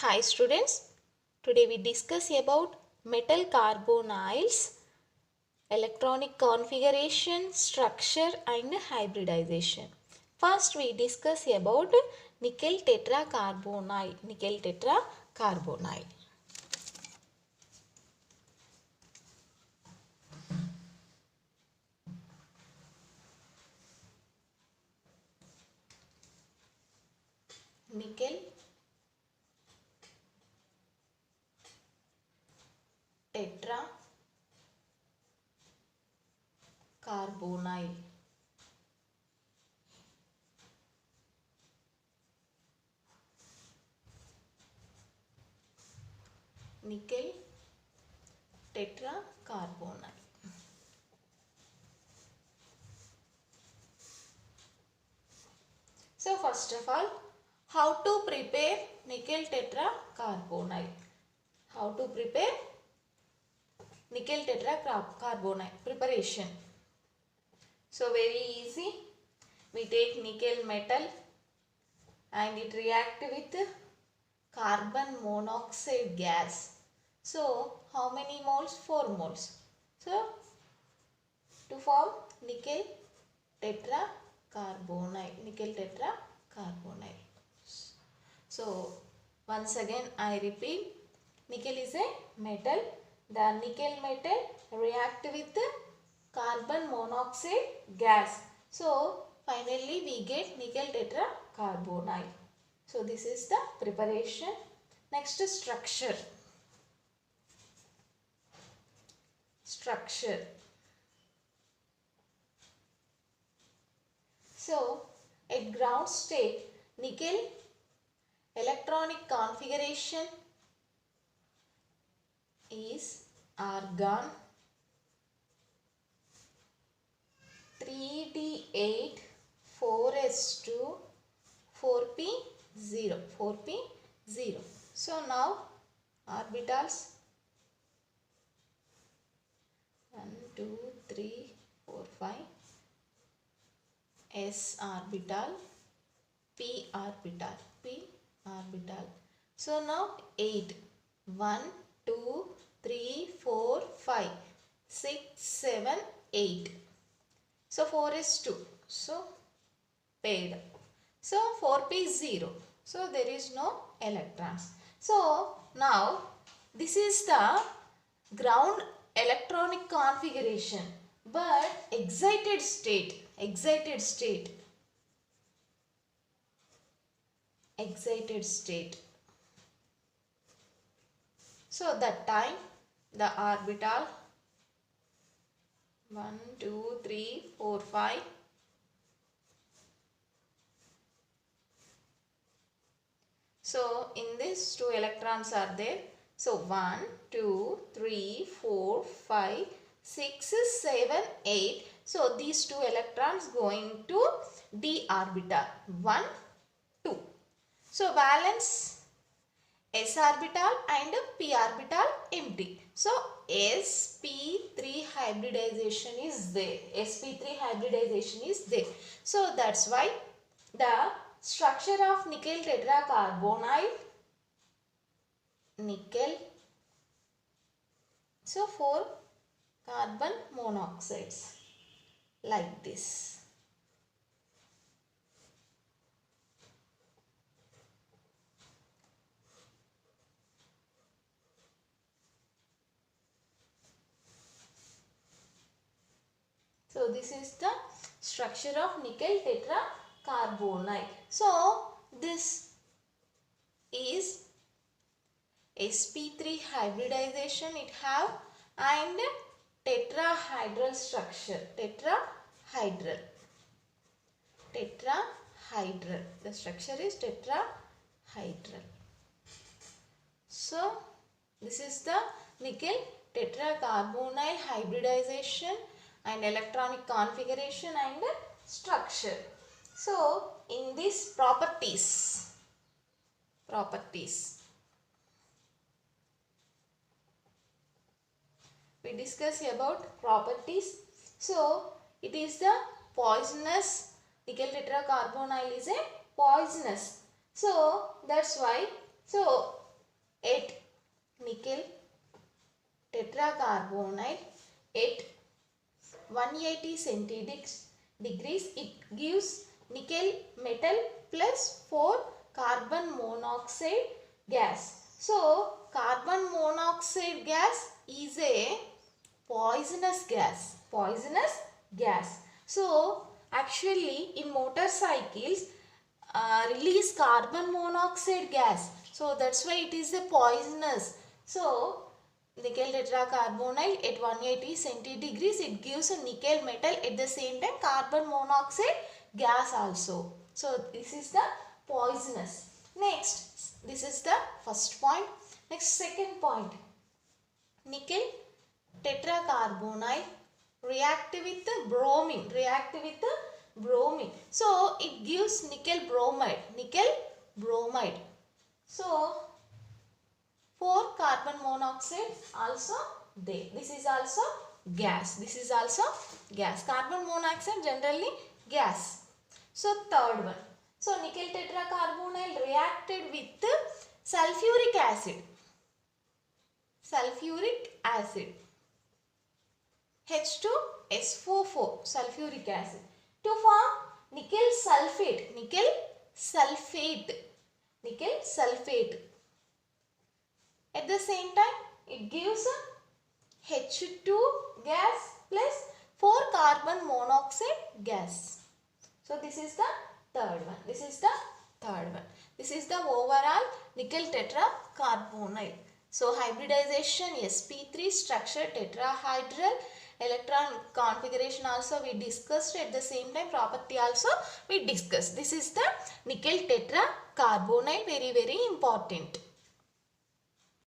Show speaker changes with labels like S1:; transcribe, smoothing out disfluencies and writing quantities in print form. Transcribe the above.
S1: Hi students, today we discuss about metal carbonyls, electronic configuration, structure and hybridization. First we discuss about nickel tetracarbonyl. Nickel tetracarbonyl. Nickel tetracarbonyl. So first of all, how to prepare nickel tetracarbonyl? How to prepare nickel tetracarbonyl preparation? So very easy. We take nickel metal and it react with carbon monoxide gas. So how many moles? 4 moles. So to form nickel tetracarbonyl. So once again I repeat, nickel is a metal. The nickel metal react with carbon monoxide gas. So finally we get nickel tetracarbonyl. So this is the preparation. Next structure. So at ground state, nickel electronic configuration is argon 3d8 4s2 4p0. So now orbitals 1 2 3 4 5, s orbital, p orbital. So now 8 1 2 3 4 5 6 7 8. So 4 is 2. So paired. So 4p0. So there is no electrons. So now this is the ground electronic configuration, but excited state. So that time the orbital 1 2 3 4 5 so in this 2 electrons are there. So 1 2 3 4 5 6 7 8. So these 2 electrons going to d orbital 1 2. So balance s orbital and p orbital empty. So sp3 hybridization is there. So that's why the structure of nickel tetracarbonyl, so 4 carbon monoxides like this. So this is the structure of nickel tetracarbonyl. So this is sp3 hybridization it have and tetrahedral structure. Tetrahedral. The structure is tetrahedral. So this is the nickel tetracarbonyl hybridization and electronic configuration and structure. So in these properties we discuss about properties. So it is the poisonous. Nickel tetracarbonyl is a poisonous. So that's why. So at nickel tetracarbonate at 180 centigrade it gives nickel metal plus 4 carbon monoxide gas. So carbon monoxide gas is a poisonous gas. So actually in motorcycles release carbon monoxide gas, so that's why it is a poisonous. So nickel tetracarbonyl at 180 centigrade it gives a nickel metal, at the same time carbon monoxide gas also. So this is the poisonous. Next, this is the first point. Next, second point, nickel tetracarbonyl react with the bromine. So it gives nickel bromide. So 4 carbon monoxide also there. This is also gas. Carbon monoxide generally gas. So third one. So nickel tetracarbonyl reacted with sulfuric acid. H2SO4 sulfuric acid to form nickel sulfate. At the same time it gives a H2 gas plus 4 carbon monoxide gas. So this is the third one. This is the overall nickel tetracarbonyl. So hybridization sp3 structure tetrahedral, electron configuration also we discussed, at the same time property also we discussed. This is the nickel tetracarbonyl, very important.